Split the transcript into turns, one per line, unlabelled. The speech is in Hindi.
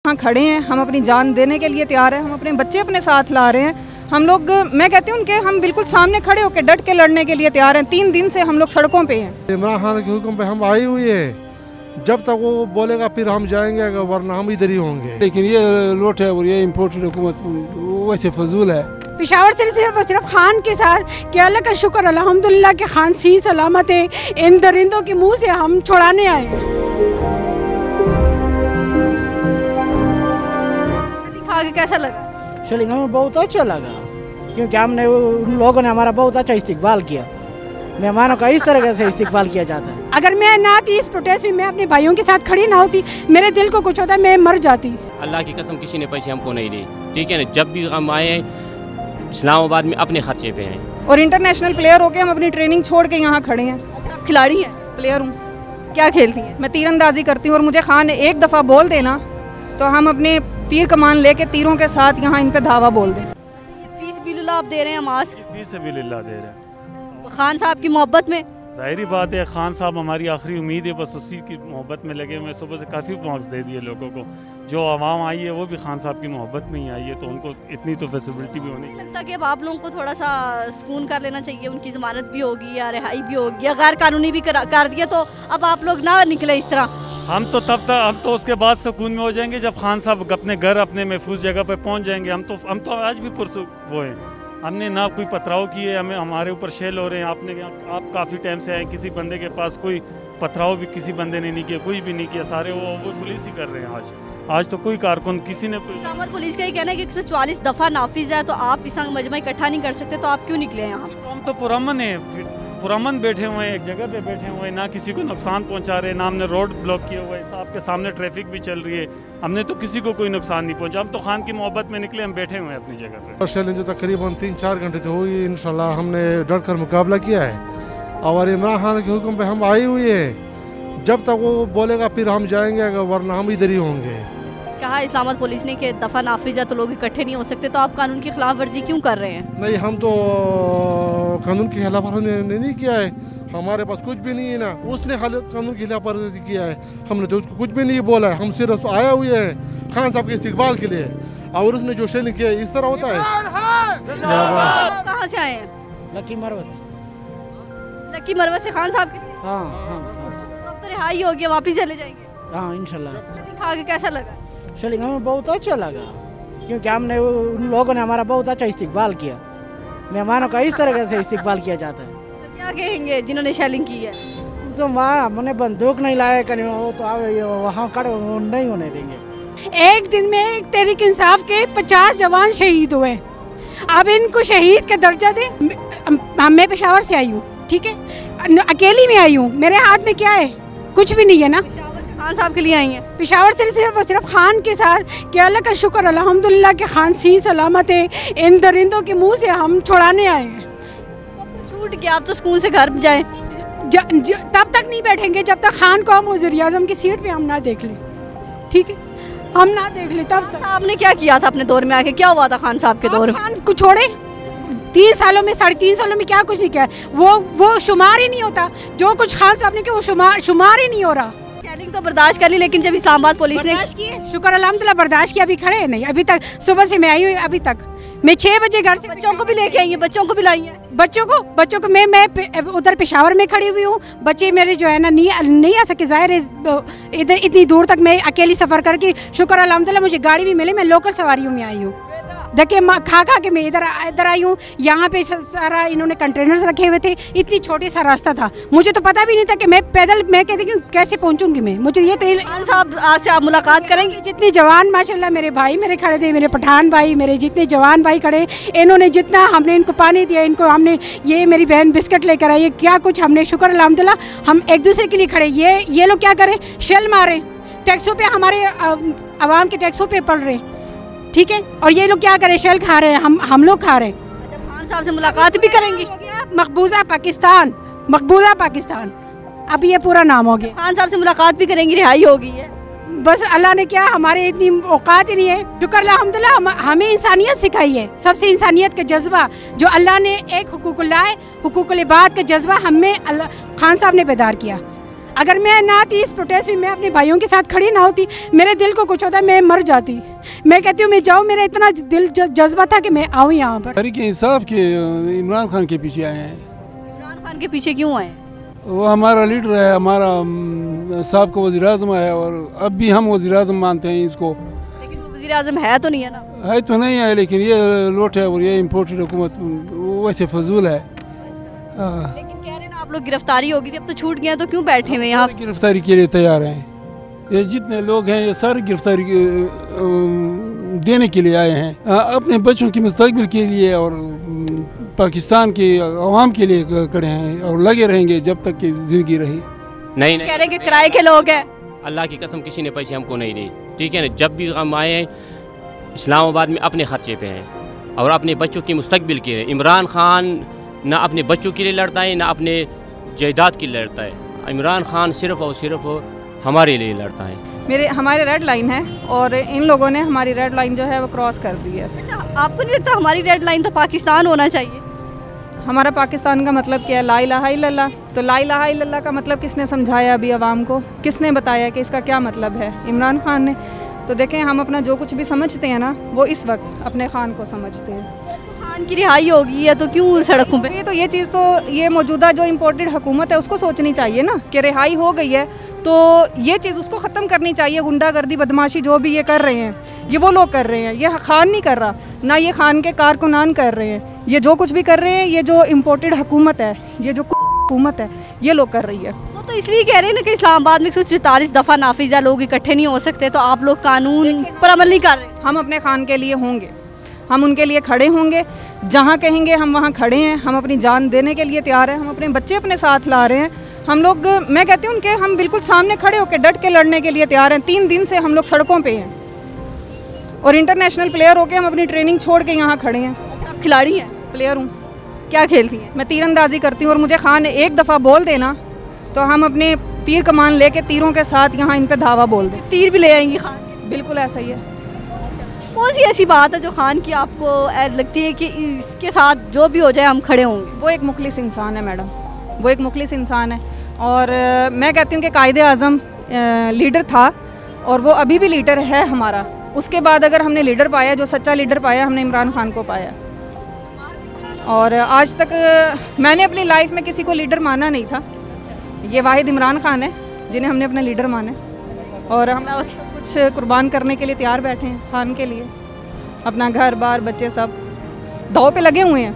यहाँ खड़े हैं, हम अपनी जान देने के लिए तैयार हैं, हम अपने बच्चे अपने साथ ला रहे हैं। हम लोग, मैं कहती हूँ उनके, हम बिल्कुल सामने खड़े होकर डट के लड़ने के लिए तैयार हैं। 3 दिन से हम लोग सड़कों पे हैं।
इमरान खान के हुक्म पे हम आई हुई है, जब तक वो बोलेगा फिर हम जाएंगे, वरना हम इधर ही होंगे।
लेकिन ये लोट है और ये इम्पोर्टेड हुकूमत वैसे फजूल है।
पेशावर से सिर्फ खान के साथ कि अल्लाह का शुक्र अल्हम्दुलिल्लाह के खान सही सलामत है। इन दरिंदों के मुंह से हम छुड़ाने आए हैं।
खा के कैसा लगा?
चलिए हमें बहुत अच्छा लगा, क्योंकि हमने उन लोगों ने हमारा बहुत अच्छा इस्तिकबाल किया। मेहमानों का इस तरह से इस्तिकबाल किया जाता है।
अगर मैं ना थी इस प्रोटेस्ट में, मैं अपने भाइयों के साथ खड़ी ना होती, मेरे दिल को कुछ होता, मैं मर जाती।
अल्लाह की कसम किसी ने पैसे हमको नहीं दी, ठीक है ना। जब भी हम आए इस्लामाबाद में अपने खर्चे पे हैं।
और इंटरनेशनल प्लेयर होके हम अपनी ट्रेनिंग छोड़ के यहाँ खड़े हैं।
अच्छा, आप खिलाड़ी हैं?
प्लेयर हूँ।
क्या खेलती हैं?
मैं तीरंदाजी करती हूँ और मुझे खान ने एक दफ़ा बोल देना तो हम अपने तीर कमान लेके तीरों के साथ यहाँ इन पे धावा बोल दें।
अच्छा, ये फीस बिल्ला आप दे रहे हैं? मास
फीस बिल्ला दे रहे हैं।
खान साहब की मोहब्बत में
जाहिर बात है, खान साहब हमारी आखिरी उम्मीद है, बस उसी की मोहब्बत में लगे हुए। सुबह से काफ़ी मार्क्स दे दिए लोगों को। जो आवाम आई है वो भी खान साहब की मोहब्बत में ही आई है, तो उनको इतनी तो फैसिलिटी भी होनी चाहिए।
लगता है कि अब आप लोगों को थोड़ा सा सुकून कर लेना चाहिए। उनकी ज़मानत भी होगी या रिहाई भी होगी या गैर कानूनी भी कर दिया, तो अब आप लोग ना निकले इस तरह।
हम तो उसके बाद सुकून में हो जाएंगे जब खान साहब अपने घर, अपने महफूज जगह पर पहुंच जाएंगे। हम तो आज भी वो हैं। हमने ना कोई पथराव किए, हमें हमारे ऊपर शेल हो रहे हैं। आप काफ़ी टाइम से आए, किसी बंदे के पास कोई पथराव भी किसी बंदे ने नहीं किया, कोई भी नहीं किया। सारे वो पुलिस ही कर रहे हैं। आज तो कोई कारकुन किसी ने
इस्लामाबाद पुलिस का ये कहना है कि 144 दफ़ा नाफिज है, तो आप इस मजमा इकट्ठा नहीं कर सकते, तो आप क्यों निकले हैं यहाँ?
हम तो पुरअमन है, पुरअमन बैठे हुए हैं, एक जगह पे बैठे हुए हैं, ना किसी को नुकसान पहुंचा रहे, ना हमने रोड ब्लॉक किया हुआ है। आपके सामने ट्रैफिक भी चल रही है, हमने तो किसी को कोई नुकसान नहीं पहुंचा। हम तो खान की मोहब्बत में निकले, हम बैठे हुए हैं अपनी जगह पे।
चैलेंज जो तकरीबन 3-4 घंटे तो हुई, इंशाल्लाह हमने डट कर मुकाबला किया है। और इमरान खान के हुक्म पे हम आई हुई है, जब तक वो बोलेगा फिर हम जाएंगे, वरना हम इधर ही होंगे।
कहा इस्लामाबाद पुलिस ने कि दफ़ा नाफिज है तो लोग इकट्ठे नहीं हो सकते, तो आप कानून की खिलाफ वर्जी क्यों कर रहे हैं?
नहीं, हम तो कानून की खिलाफ वर्जी नहीं किया है, हमारे पास कुछ भी नहीं है ना। उसने कानून की खिलाफ वर्जी किया है, हमने तो उसको कुछ भी नहीं बोला है। हम सिर्फ आया हुए हैं खान साहब के इस्तिकबाल के लिए, और उसने जो शेलिंग किया है इस तरह होता है।
कहाँ से आए हैं?
लकी मरवत से।
लकी मरवत से खान साहब के लिए?
हाँ।
अब तो रिहाई हो गया, वापिस चले जाएंगे?
हाँ इंशाल्लाह।
खा के कैसा लगा?
चलिए हमें बहुत अच्छा लगा, क्योंकि हमने उन लोगों ने हमारा बहुत अच्छा इस्तिकबाल किया। मेहमानों का इस तरह से इस्तिकबाल किया जाता है।
तो क्या कहेंगे जिन्होंने शेलिंग की है?
तो वहाँ हमने बंदूक नहीं लाया, कहीं वो तो वहाँ खड़े नहीं होने देंगे।
एक दिन में एक तहरीक इंसाफ के 50 जवान शहीद हुए। अब इनको शहीद का दर्जा दे। मैं पेशावर से आई हूँ, ठीक है, अकेली में आई हूँ। मेरे हाथ में क्या है? कुछ भी नहीं है ना।
खान साहब के लिए आई हैं?
पेशावर से सिर्फ खान के साथ कि अल्लाह का शुक्र अल्हम्दुलिल्लाह के खान सही सलामत है। इन दरिंदों के मुंह से हम छुड़ाने आए हैं।
तो छूट गया, आप तो स्कूल से घर जाएं।
तब तक नहीं बैठेंगे जब तक खान को हम वज़ीर-ए-आज़म की सीट पे हम ना देख लें, ठीक है, हम ना देख लें तब तक।
आपने क्या किया था अपने दौर में आके? क्या हुआ था खान साहब के दौर में?
खान को छोड़े 3 सालों में, 3.5 सालों में क्या कुछ नहीं किया। वो शुमार ही नहीं होता। जो कुछ खान साहब ने किया वो शुमार ही नहीं हो रहा।
शेलिंग तो बर्दाश्त कर ली, लेकिन जब इस्लामाबाद पुलिस ने
शुक्र अल्हम्दुलिल्लाह बर्दाश्त किया, अभी खड़े नहीं। अभी तक सुबह से मैं आई हूँ, अभी तक मैं 6 बजे घर से।
बच्चों को भी लेके आई हैं? बच्चों को भी लाई हैं?
बच्चों को मैं उधर पेशावर में खड़ी हुई हूँ। बच्चे मेरे जो है ना नहीं आ सके, जाहिर है इधर इतनी दूर तक मैं अकेली सफ़र करके। शुक्र अल्हम्दुलिल्लाह मुझे गाड़ी भी मिली, मैं लोकल सवारियों में आई हूँ। देखिए खा के मैं इधर आई हूँ। यहाँ पे सारा इन्होंने कंटेनर्स रखे हुए थे। इतनी छोटी सा रास्ता था, मुझे तो पता भी नहीं था कि मैं पैदल, मैं कहती हूँ कैसे पहुँचूंगी मैं। मुझे ये तो
खान साहब आज से आप मुलाकात करेंगे?
जितने जवान माशाल्लाह मेरे भाई मेरे खड़े थे, मेरे पठान भाई, मेरे जितने जवान भाई खड़े, इन्होंने जितना हमने इनको पानी दिया, इनको हमने, ये मेरी बहन बिस्किट लेकर आई है, क्या कुछ हमने, शुक्र अल्हम्दुलिल्लाह हम एक दूसरे के लिए खड़े। ये लोग क्या करें? शेल मारे, टैक्सों पे, हमारे आवाम के टैक्सों पे पड़ रहे, ठीक है, और ये लोग क्या करें? शेल खा रहे हैं, हम लोग खा रहे हैं।
अच्छा, खान साहब से मुलाकात भी करेंगी?
मकबूजा पाकिस्तान, अब ये पूरा नाम हो गया।
खान साहब से मुलाकात भी करेंगी, रिहाई होगी है?
बस अल्लाह ने क्या, हमारे इतनी औकात ही नहीं है। शुक्र अल्हम्दुलिल्लाह हमें इंसानियत सिखाई है, सबसे इंसानियत का जज्बा जो अल्लाह ने, एक हुकूकुल्लाह, हुकूकुल इबाद का जज्बा हमें खान साहब ने बेदार किया। अगर मैं ना आती इस प्रोटेस्ट में, मैं अपने भाइयों के साथ खड़ी ना होती, मेरे दिल को कुछ होता, मैं मर जाती। मैं कहती हूँ मैं जाऊँ, मेरा इतना दिल जज्बा था कि मैं आऊँ यहाँ पर।
तहरीक इंसाफ के इमरान खान के पीछे आए हैं।
इमरान खान के पीछे क्यों आए?
वो हमारा लीडर है, हमारा साहब का वज़ीर-ए-आज़म है, और अब भी हम वज़ीर-ए-आज़म मानते हैं इसको।
लेकिन वो वज़ीर-ए-आज़म है तो नहीं है ना?
है तो नहीं है, लेकिन ये लोट है और ये इम्पोर्टेड हुकूमत वैसे फजूल है।
लेकिन कह रहे हैं ना आप लोग गिरफ्तारी होगी थी, अब तो छूट गया, तो क्यों बैठे हुए यहाँ?
गिरफ्तारी के लिए तैयार हैं। ये जितने लोग हैं ये सारे गिरफ्तारी देने के लिए आए हैं, अपने बच्चों की मुस्तकबिल के लिए और पाकिस्तान के अवाम के लिए खड़े हैं और लगे रहेंगे जब तक कि ज़िंदगी रही।
नहीं कह रहे हैं कि किराए के लोग हैं।
अल्लाह की कसम किसी ने पैसे हमको नहीं दी, ठीक है ना। जब भी हम आए हैं इस्लामाबाद में अपने खर्चे पे हैं और अपने बच्चों की मुस्तकबिल के लिए। इमरान खान ना अपने बच्चों के लिए लड़ता है ना अपने जायदाद के लिए लड़ता है। इमरान खान सिर्फ और सिर्फ हमारे लिए लड़ता है।
हमारे रेड लाइन है और इन लोगों ने हमारी रेड लाइन जो है वो क्रॉस कर दी है।
अच्छा, आपको नहीं लगता हमारी रेड लाइन तो पाकिस्तान होना चाहिए?
हमारा पाकिस्तान का मतलब क्या है? ला इलाहा इल्लल्लाह। तो ला इलाहा इल्लल्लाह का मतलब किसने समझाया अभी आवाम को? किसने बताया कि इसका क्या मतलब है? इमरान खान ने। तो देखें, हम अपना जो कुछ भी समझते हैं ना, वो इस वक्त अपने खान को समझते हैं।
तो खान की रिहाई होगी है तो क्यों सड़कों पे?
ये चीज़ तो ये मौजूदा जो इम्पोर्टेड हुकूमत है उसको सोचनी चाहिए ना कि रिहाई हो गई है तो ये चीज़ उसको ख़त्म करनी चाहिए। गुंडागर्दी बदमाशी जो भी ये कर रहे हैं, ये वो लोग कर रहे हैं, ये खान नहीं कर रहा, ना ये खान के कारकुनान कर रहे हैं। ये जो कुछ भी कर रहे हैं, ये जो इम्पोर्टेड हुकूमत है, ये जो हुकूमत है, ये लोग कर रही है।
तो इसलिए कह रहे हैं ना कि इस्लामाबाद में 144 दफ़ा नाफिज है, लोग इकट्ठे नहीं हो सकते, तो आप लोग कानून पर अमल नहीं कर रहे।
हम अपने खान के लिए होंगे, हम उनके लिए खड़े होंगे, जहाँ कहेंगे हम वहाँ खड़े हैं। हम अपनी जान देने के लिए तैयार हैं, हम अपने बच्चे अपने साथ ला रहे हैं। हम लोग, मैं कहती हूँ उनके, हम बिल्कुल सामने खड़े होकर डट के लड़ने के लिए तैयार हैं। 3 दिन से हम लोग सड़कों पे हैं और इंटरनेशनल प्लेयर होके हम अपनी ट्रेनिंग छोड़ के यहाँ खड़े हैं।
अच्छा, आप खिलाड़ी हैं?
प्लेयर हूँ।
क्या खेलती हैं?
मैं तीरंदाजी करती हूँ और मुझे खान एक दफ़ा बोल देना तो हम अपने तीर कमान लेके तीरों के साथ यहाँ इन पे धावा बोल दें।
तीर भी ले आएंगी खान?
बिल्कुल ऐसा ही है।
कौन सी ऐसी बात है जो खान की आपको लगती है कि इसके साथ जो भी हो जाए हम खड़े होंगे?
वो एक मुखलिस इंसान है मैडम, वो एक मुखलिस इंसान है। और मैं कहती हूँ कि कायदे आज़म लीडर था और वो अभी भी लीडर है हमारा। उसके बाद अगर हमने लीडर पाया, जो सच्चा लीडर पाया, हमने इमरान खान को पाया। और आज तक मैंने अपनी लाइफ में किसी को लीडर माना नहीं था। ये वाहिद इमरान खान है जिन्हें हमने अपना लीडर माना और हम सब कुछ कुर्बान करने के लिए तैयार बैठे हैं खान के लिए। अपना घर बार बच्चे सब दाव पे लगे हुए हैं।